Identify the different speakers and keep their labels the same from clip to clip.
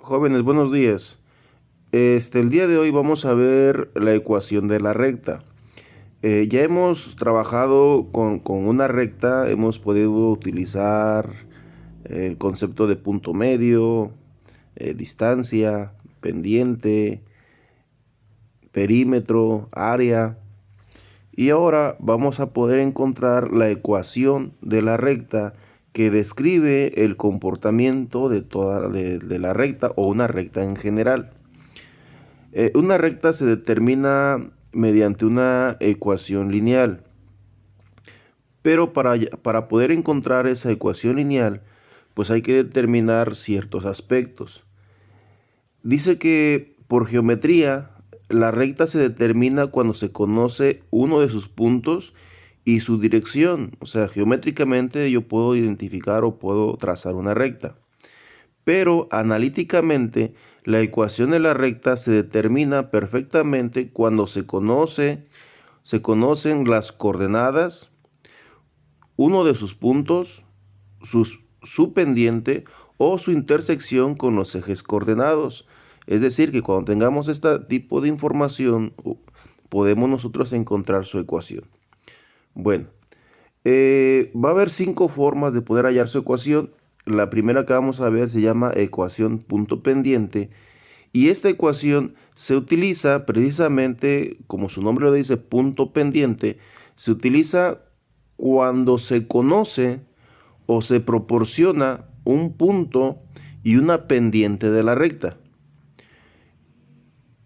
Speaker 1: Jóvenes, buenos días. El día de hoy vamos a ver la ecuación de la recta. Ya hemos trabajado con una recta, hemos podido utilizar el concepto de punto medio, distancia, pendiente, perímetro, área. Y ahora vamos a poder encontrar la ecuación de la recta que describe el comportamiento de la recta o una recta en general. Una recta se determina mediante una ecuación lineal, pero para poder encontrar esa ecuación lineal, pues hay que determinar ciertos aspectos. Dice que por geometría, la recta se determina cuando se conoce uno de sus puntos y su dirección. O sea, geométricamente yo puedo identificar o puedo trazar una recta. Pero analíticamente, la ecuación de la recta se determina perfectamente cuando se conocen las coordenadas, uno de sus puntos, su pendiente o su intersección con los ejes coordenados. Es decir, que cuando tengamos este tipo de información, podemos nosotros encontrar su ecuación. Bueno, va a haber 5 formas de poder hallar su ecuación. La primera que vamos a ver se llama ecuación punto pendiente. Y esta ecuación se utiliza precisamente, como su nombre lo dice, punto pendiente, se utiliza cuando se conoce o se proporciona un punto y una pendiente de la recta.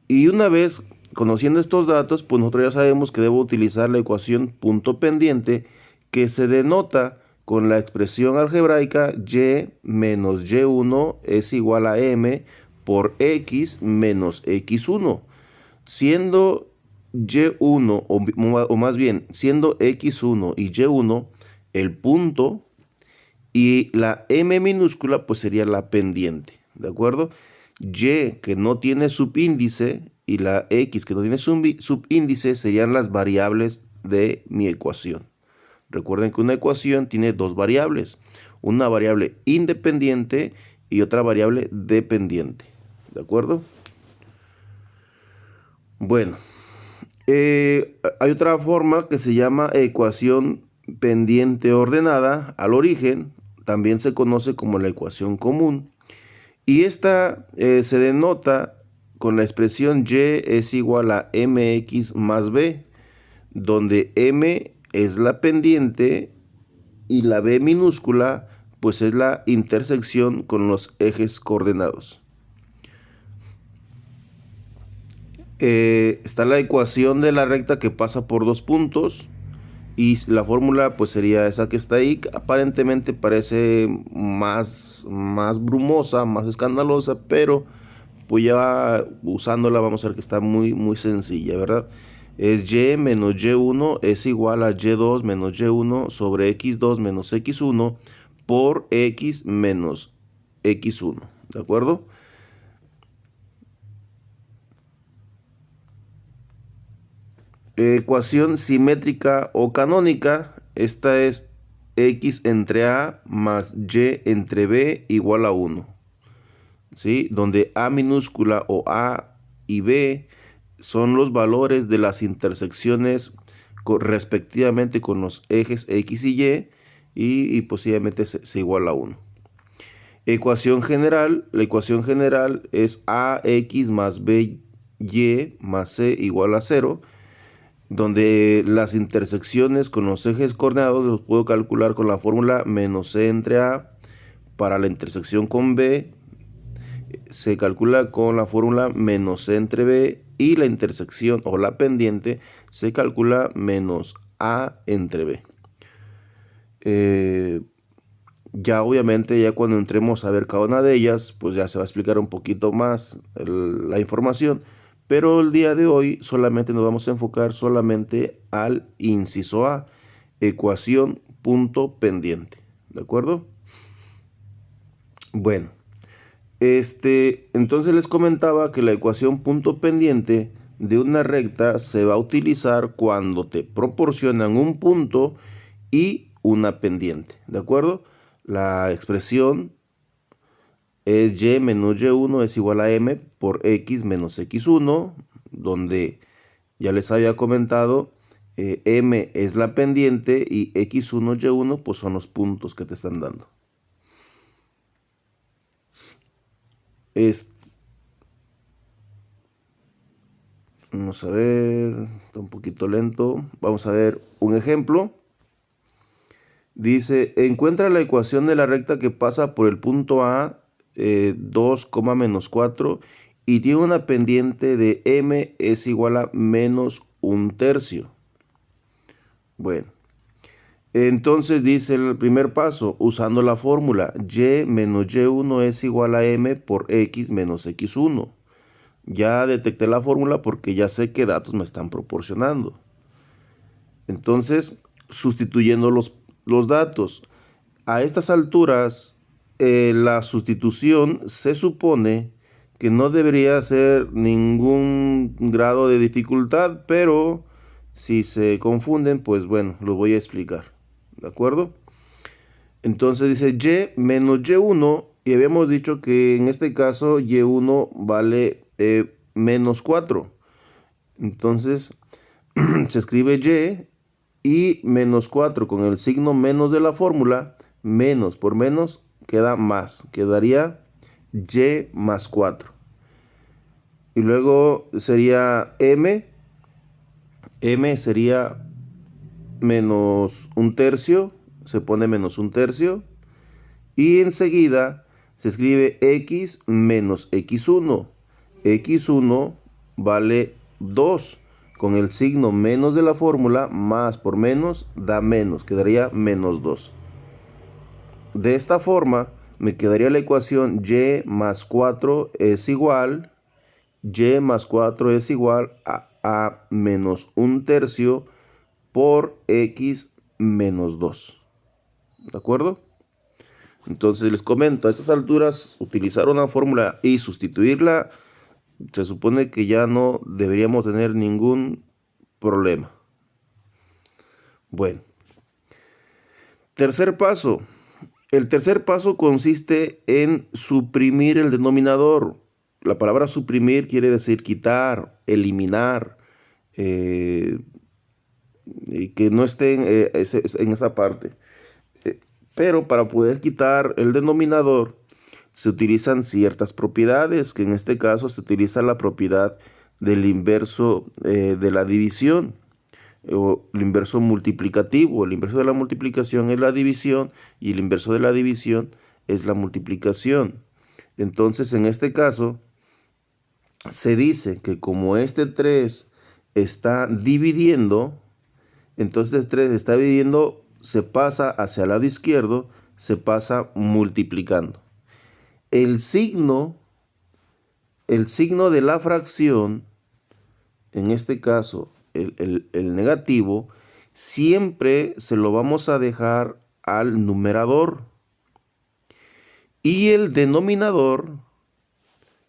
Speaker 1: Y una vez conociendo estos datos, pues nosotros ya sabemos que debo utilizar la ecuación punto pendiente, que se denota con la expresión algebraica y menos y1 es igual a m por x menos x1, siendo y1 o más bien siendo x1 y y1 el punto y la m minúscula pues sería la pendiente, ¿de acuerdo? Y que no tiene subíndice y la x que no tiene subíndice serían las variables de mi ecuación. Recuerden que una ecuación tiene dos variables, una variable independiente y otra variable dependiente, ¿de acuerdo? Bueno, hay otra forma que se llama ecuación pendiente ordenada al origen, también se conoce como la ecuación común, y esta se denota con la expresión y es igual a mx más b, donde m es la pendiente y la b minúscula pues es la intersección con los ejes coordenados. Está la ecuación de la recta que pasa por dos puntos y la fórmula pues sería esa que está ahí. Aparentemente parece más brumosa, más escandalosa, pero pues ya usándola vamos a ver que está muy sencilla, ¿verdad? Es y menos y1 es igual a y2 menos y1 sobre x2 menos x1 por x menos x1, ¿de acuerdo? Ecuación simétrica o canónica, esta es x entre a más y entre b igual a 1, ¿sí? Donde a minúscula o a y b son los valores de las intersecciones respectivamente con los ejes x y y posiblemente se iguala a 1. Ecuación general, la ecuación general es ax más by más c igual a 0, donde las intersecciones con los ejes coordenados los puedo calcular con la fórmula menos c entre a. Para la intersección con b se calcula con la fórmula menos c entre b, y la intersección o la pendiente se calcula menos a entre b. Ya obviamente ya cuando entremos a ver cada una de ellas, pues ya se va a explicar un poquito más la información, pero el día de hoy solamente nos vamos a enfocar solamente al inciso A, ecuación punto pendiente, ¿de acuerdo? Bueno, entonces les comentaba que la ecuación punto pendiente de una recta se va a utilizar cuando te proporcionan un punto y una pendiente, ¿de acuerdo? La expresión es y menos y1 es igual a m por x menos x1, donde ya les había comentado, m es la pendiente y x1, y1 pues son los puntos que te están dando. Vamos a ver, está un poquito lento. Vamos a ver un ejemplo. Dice, encuentra la ecuación de la recta que pasa por el punto A, 2, menos 4, y tiene una pendiente de m es igual a menos un tercio. Bueno, entonces dice el primer paso, usando la fórmula, y menos y1 es igual a m por x menos x1. Ya detecté la fórmula porque ya sé qué datos me están proporcionando. Entonces, sustituyendo los datos. A estas alturas, la sustitución se supone que no debería ser ningún grado de dificultad, pero si se confunden, pues bueno, lo voy a explicar. ¿De acuerdo? Entonces dice y menos y1, y habíamos dicho que en este caso y1 vale menos 4. Entonces se escribe y menos 4 con el signo menos de la fórmula, menos por menos queda más, quedaría y más 4. Y luego sería m sería menos un tercio, se pone menos un tercio, y enseguida se escribe x menos x1. x1 vale 2. Con el signo menos de la fórmula, más por menos da menos, quedaría menos 2. De esta forma, me quedaría la ecuación y más 4 es igual, a menos un tercio por x menos 2. ¿De acuerdo? Entonces les comento, a estas alturas, utilizar una fórmula y sustituirla, se supone que ya no deberíamos tener ningún problema. Bueno, tercer paso. El tercer paso consiste en suprimir el denominador. La palabra suprimir quiere decir quitar, eliminar, y que no esté en esa parte. Pero para poder quitar el denominador se utilizan ciertas propiedades, que en este caso se utiliza la propiedad del inverso de la división, o el inverso multiplicativo. El inverso de la multiplicación es la división y el inverso de la división es la multiplicación. Entonces, en este caso, se dice que como este 3 está dividiendo, entonces 3 está dividiendo, se pasa hacia el lado izquierdo, se pasa multiplicando. El signo de la fracción, en este caso el negativo, siempre se lo vamos a dejar al numerador. Y el denominador,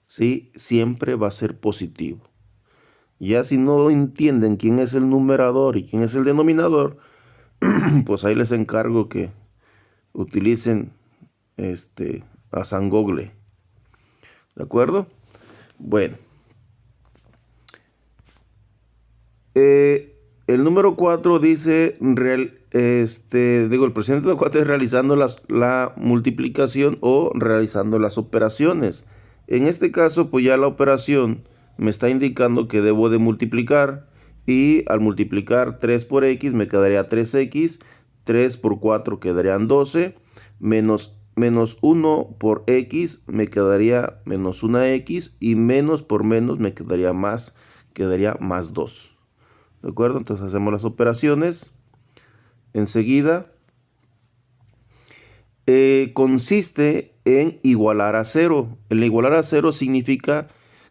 Speaker 1: ¿sí?, siempre va a ser positivo. Ya si no entienden quién es el numerador y quién es el denominador, pues ahí les encargo que utilicen a San Google. ¿De acuerdo? Bueno. El número 4 dice, el procedimiento 4 es realizando la multiplicación o realizando las operaciones. En este caso, pues ya la operación me está indicando que debo de multiplicar, y al multiplicar 3 por x me quedaría 3x, 3 por 4 quedarían 12, menos 1 por x me quedaría menos 1x, y menos por menos me quedaría más 2. ¿De acuerdo? Entonces hacemos las operaciones. Enseguida, consiste en igualar a 0. El igualar a 0 significa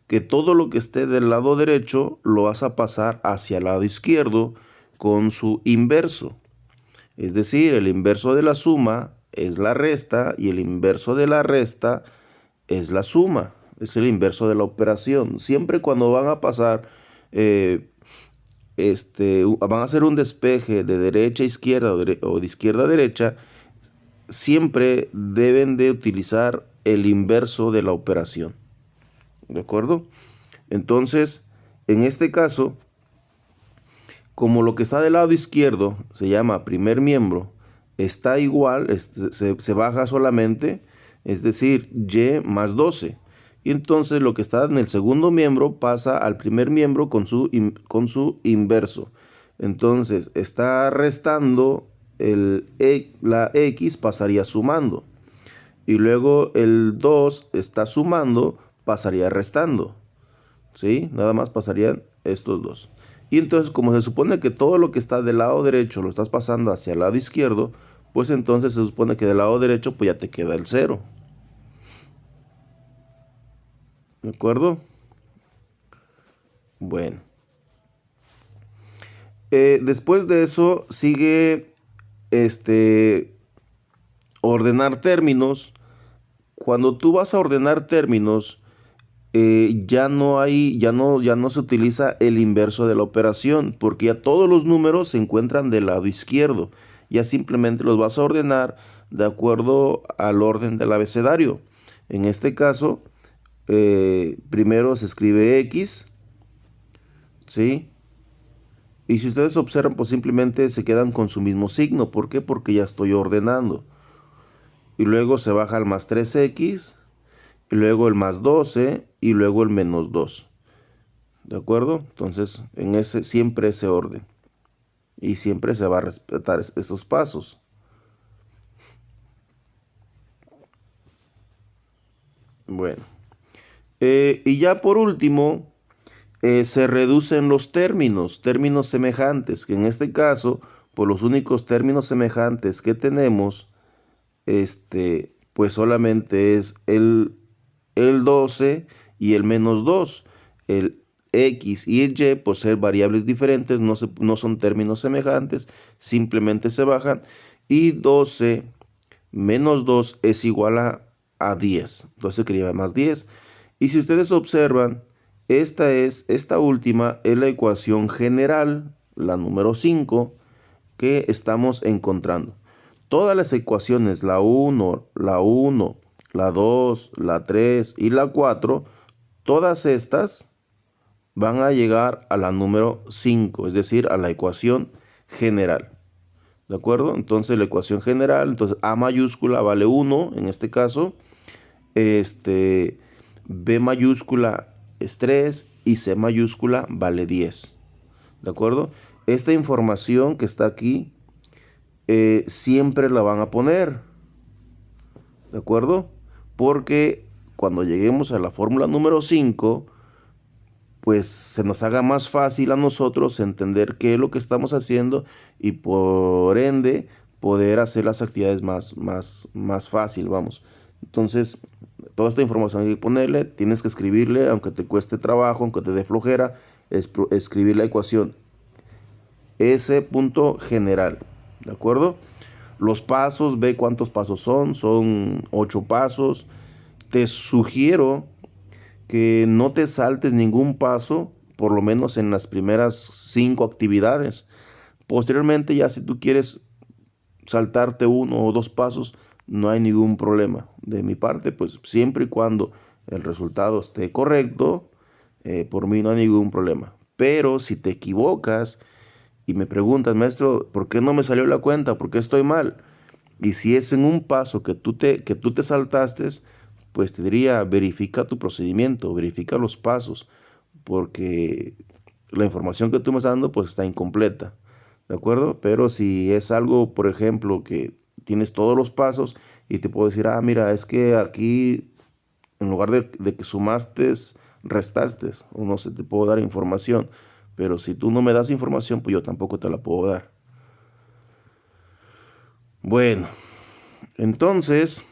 Speaker 1: que todo lo que esté del lado derecho lo vas a pasar hacia el lado izquierdo con su inverso. Es decir, el inverso de la suma es la resta y el inverso de la resta es la suma. Es el inverso de la operación. Siempre cuando van a pasar van a hacer un despeje de derecha a izquierda o de izquierda a derecha, siempre deben de utilizar el inverso de la operación. ¿De acuerdo? Entonces, en este caso, como lo que está del lado izquierdo se llama primer miembro, está igual, se baja solamente, es decir, y más 12. Y entonces lo que está en el segundo miembro pasa al primer miembro con su inverso. Entonces está restando, la x pasaría sumando. Y luego el 2 está sumando, pasaría restando. ¿Sí? Nada más pasarían estos dos. Y entonces, como se supone que todo lo que está del lado derecho lo estás pasando hacia el lado izquierdo, pues entonces se supone que del lado derecho pues ya te queda el 0. ¿De acuerdo? Bueno. Después de eso sigue ordenar términos. Cuando tú vas a ordenar términos, ya no se utiliza el inverso de la operación, porque ya todos los números se encuentran del lado izquierdo. Ya simplemente los vas a ordenar de acuerdo al orden del abecedario. En este caso, primero se escribe X, ¿sí? Y si ustedes observan, pues simplemente se quedan con su mismo signo. ¿Por qué? Porque ya estoy ordenando. Y luego se baja el más 3X, y luego el más 12, y luego el menos 2. ¿De acuerdo? Entonces, siempre ese orden. Y siempre se va a respetar esos pasos. Bueno. Y ya por último, se reducen los términos semejantes, que en este caso, por los únicos términos semejantes que tenemos, pues solamente es el 12 y el menos 2. El X y el Y, por ser variables diferentes, no son términos semejantes, simplemente se bajan. Y 12 menos 2 es igual a 10. Entonces se escribe más 10. Y si ustedes observan, esta última es la ecuación general, la número 5, que estamos encontrando. Todas las ecuaciones, la 1, la 2, la 3 y la 4, todas estas van a llegar a la número 5, es decir, a la ecuación general. ¿De acuerdo? Entonces la ecuación general, entonces A mayúscula vale 1 en este caso, B mayúscula es 3 y C mayúscula vale 10. ¿De acuerdo? Esta información que está aquí siempre la van a poner. ¿De acuerdo? Porque cuando lleguemos a la fórmula número 5, pues se nos haga más fácil a nosotros entender qué es lo que estamos haciendo y por ende poder hacer las actividades más fácil, vamos. Entonces, toda esta información hay que ponerle, tienes que escribirle, aunque te cueste trabajo, aunque te dé flojera, escribir la ecuación S punto general, ¿de acuerdo? Los pasos, ve cuántos pasos son 8 pasos. Te sugiero que no te saltes ningún paso, por lo menos en las primeras 5 actividades. Posteriormente, ya si tú quieres saltarte 1 o 2 pasos, no hay ningún problema. De mi parte, pues siempre y cuando el resultado esté correcto, por mí no hay ningún problema. Pero si te equivocas y me preguntas, maestro, ¿por qué no me salió la cuenta? ¿Por qué estoy mal? Y si es en un paso que tú te saltaste, pues te diría, verifica tu procedimiento, verifica los pasos, porque la información que tú me estás dando pues está incompleta, ¿de acuerdo? Pero si es algo, por ejemplo, que tienes todos los pasos y te puedo decir, mira, es que aquí en lugar de que sumaste, restaste, o no sé, te puedo dar información, pero si tú no me das información, pues yo tampoco te la puedo dar. Bueno, entonces,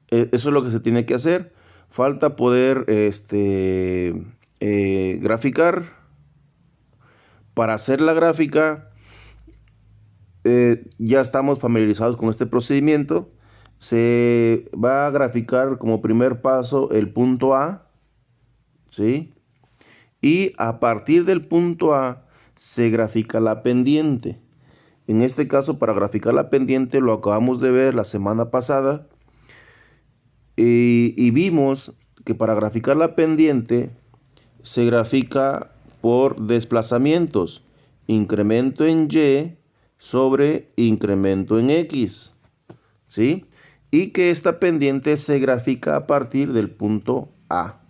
Speaker 1: eso es lo que se tiene que hacer. Falta poder graficar. Para hacer la gráfica, ya estamos familiarizados con este procedimiento. Se va a graficar como primer paso el punto A, ¿sí? Y a partir del punto A se grafica la pendiente. En este caso, para graficar la pendiente, lo acabamos de ver la semana pasada. Y vimos que para graficar la pendiente se grafica por desplazamientos. Incremento en Y sobre incremento en X. ¿Sí? Y que esta pendiente se grafica a partir del punto A.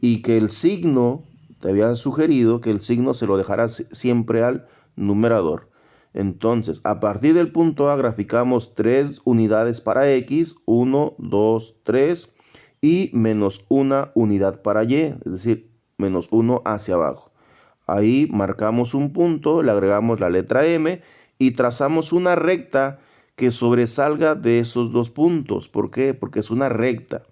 Speaker 1: Y que el signo, te había sugerido que el signo se lo dejarás siempre al numerador. Entonces, a partir del punto A graficamos 3 unidades para X, 1, 2, 3, y menos 1 unidad para Y, es decir, menos 1 hacia abajo. Ahí marcamos un punto, le agregamos la letra M y trazamos una recta que sobresalga de esos dos puntos. ¿Por qué? Porque es una recta.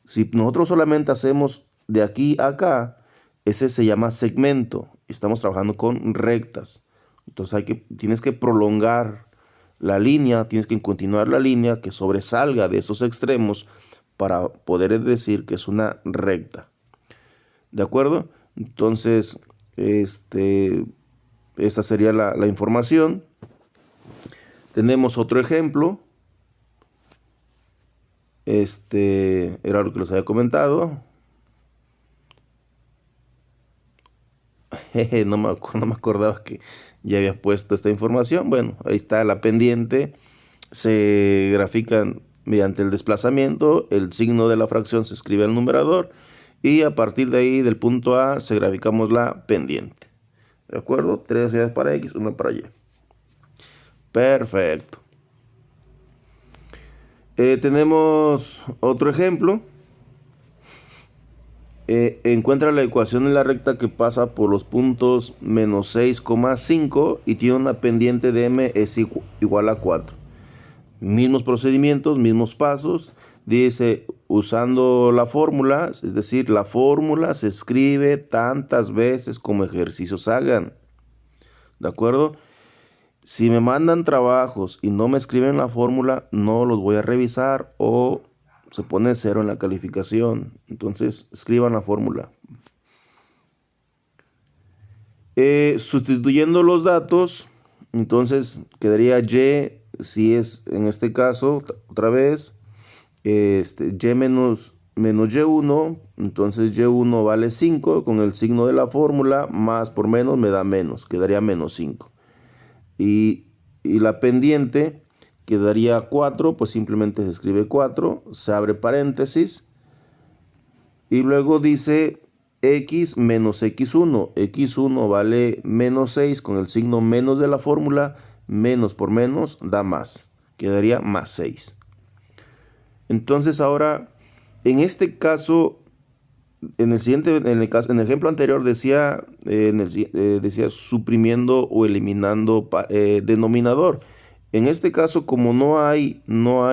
Speaker 1: Si nosotros solamente hacemos de aquí a acá, ese se llama segmento. Estamos trabajando con rectas. Entonces tienes que prolongar la línea, tienes que continuar la línea que sobresalga de esos extremos para poder decir que es una recta. ¿De acuerdo? Entonces, esta sería la información. Tenemos otro ejemplo. Era lo que les había comentado. No me acordaba que ya había puesto esta información. Bueno, ahí está la pendiente. Se grafican mediante el desplazamiento. El signo de la fracción se escribe al numerador. Y a partir de ahí, del punto A, se graficamos la pendiente. ¿De acuerdo? 3 unidades para X, 1 para Y. Perfecto. Tenemos otro ejemplo. Encuentra la ecuación de la recta que pasa por los puntos menos 6,5 y tiene una pendiente de m es igual a 4. Mismos procedimientos, mismos pasos. Dice, usando la fórmula, es decir, la fórmula se escribe tantas veces como ejercicios hagan. ¿De acuerdo? Si me mandan trabajos y no me escriben la fórmula, no los voy a revisar o se pone 0 en la calificación. Entonces, escriban la fórmula. Sustituyendo los datos, entonces quedaría Y, si es en este caso, otra vez, Y menos Y1, entonces Y1 vale 5, con el signo de la fórmula, más por menos me da menos, quedaría menos 5. Y la pendiente quedaría 4, pues simplemente se escribe 4, se abre paréntesis y luego dice X menos X1. X1 vale menos 6, con el signo menos de la fórmula, menos por menos da más, quedaría más 6. Entonces ahora, en este caso, en el ejemplo anterior decía, decía suprimiendo o eliminando denominador. En este caso, como no hay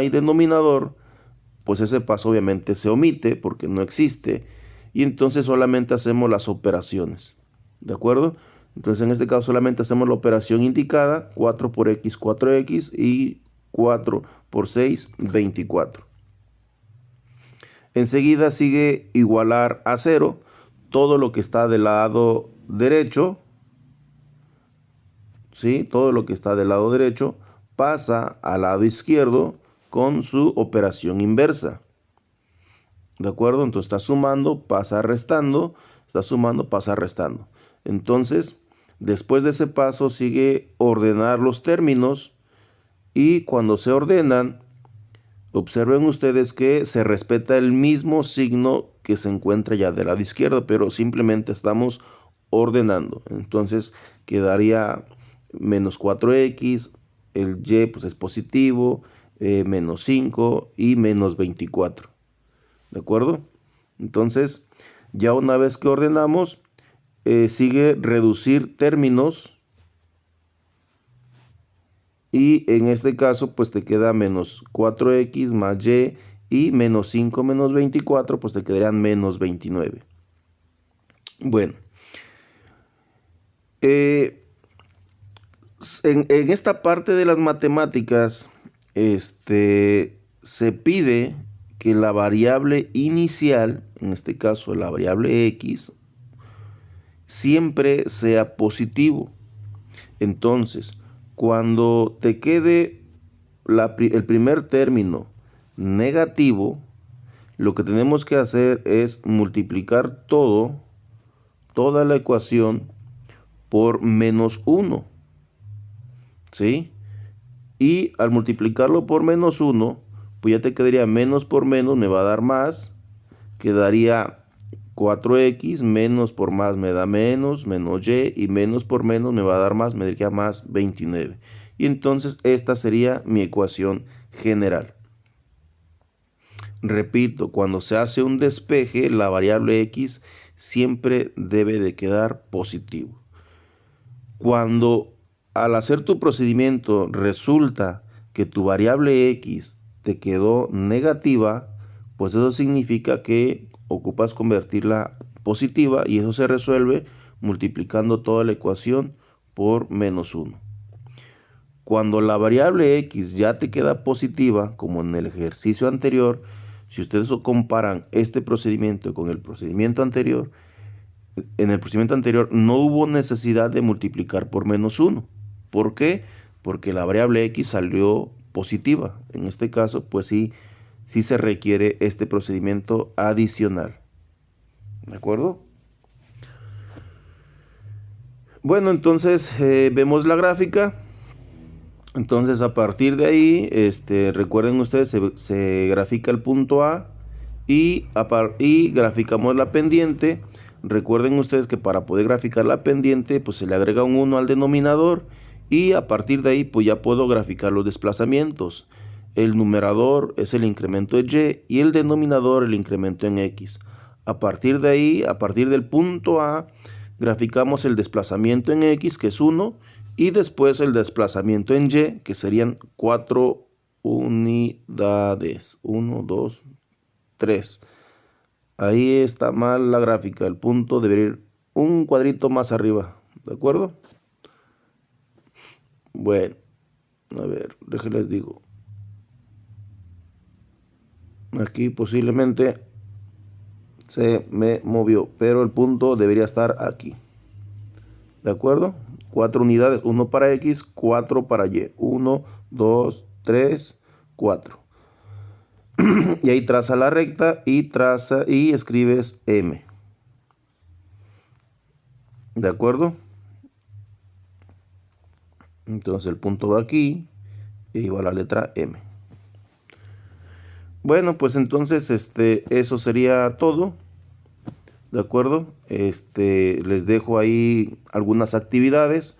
Speaker 1: denominador, pues ese paso obviamente se omite porque no existe. Y entonces solamente hacemos las operaciones. ¿De acuerdo? Entonces en este caso solamente hacemos la operación indicada, 4 por X, 4X y 4 por 6, 24. Enseguida sigue igualar a 0 todo lo que está del lado derecho. ¿Sí? Todo lo que está del lado derecho pasa al lado izquierdo con su operación inversa. ¿De acuerdo? Entonces está sumando, pasa restando, está sumando, pasa restando. Entonces, después de ese paso sigue ordenar los términos y cuando se ordenan, observen ustedes que se respeta el mismo signo que se encuentra ya del lado izquierdo, pero simplemente estamos ordenando. Entonces quedaría menos 4X, el Y pues es positivo, menos 5 y menos 24. ¿De acuerdo? Entonces, ya una vez que ordenamos, sigue reducir términos. Y en este caso, pues te queda menos 4X más Y menos 5 menos 24, pues te quedarían menos 29. Bueno. En esta parte de las matemáticas, se pide que la variable inicial, en este caso la variable X, siempre sea positivo. Entonces, cuando te quede el primer término negativo, lo que tenemos que hacer es multiplicar toda la ecuación por menos 1, ¿sí? Y al multiplicarlo por menos 1, pues ya te quedaría menos por menos, me va a dar más, quedaría 4x, menos por más me da menos y, y menos por menos me va a dar más, me daría más 29. Y entonces esta sería mi ecuación general. Repito, cuando se hace un despeje, la variable x siempre debe de quedar positivo. Cuando al hacer tu procedimiento resulta que tu variable x te quedó negativa, pues eso significa que ocupas convertirla positiva y eso se resuelve multiplicando toda la ecuación por menos 1. Cuando la variable x ya te queda positiva, como en el ejercicio anterior, si ustedes comparan este procedimiento con el procedimiento anterior, en el procedimiento anterior no hubo necesidad de multiplicar por menos 1. ¿Por qué? Porque la variable x salió positiva. En este caso, pues sí se requiere este procedimiento adicional. ¿De acuerdo? Bueno, entonces vemos la gráfica. Entonces a partir de ahí, recuerden ustedes, se grafica el punto A y graficamos la pendiente. Recuerden ustedes que para poder graficar la pendiente, pues se le agrega un 1 al denominador y a partir de ahí, pues ya puedo graficar los desplazamientos. El numerador es el incremento en y el denominador el incremento en x. A partir de ahí, a partir del punto A, graficamos el desplazamiento en x, que es 1, y después el desplazamiento en y, que serían 4 unidades. 1, 2, 3. Ahí está mal la gráfica. El punto debería ir un cuadrito más arriba. ¿De acuerdo? Bueno, a ver, déjenles digo. Aquí posiblemente se me movió, pero el punto debería estar aquí. ¿De acuerdo? 4 unidades, 1 para x, 4 para y. 1, 2, 3, 4. Y ahí traza la recta y escribes m. ¿De acuerdo? Entonces el punto va aquí y va la letra m. Bueno, pues entonces eso sería todo. ¿De acuerdo? Les dejo ahí algunas actividades,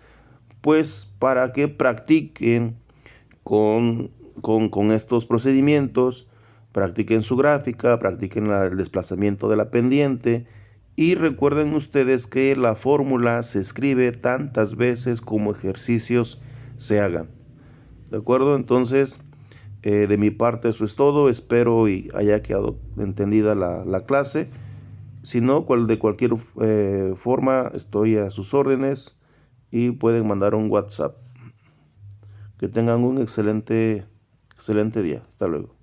Speaker 1: pues para que practiquen con estos procedimientos, practiquen su gráfica, practiquen el desplazamiento de la pendiente y recuerden ustedes que la fórmula se escribe tantas veces como ejercicios se hagan. ¿De acuerdo? Entonces, de mi parte eso es todo. Espero y haya quedado entendida la clase. Si no, de cualquier forma estoy a sus órdenes y pueden mandar un WhatsApp. Que tengan un excelente día. Hasta luego.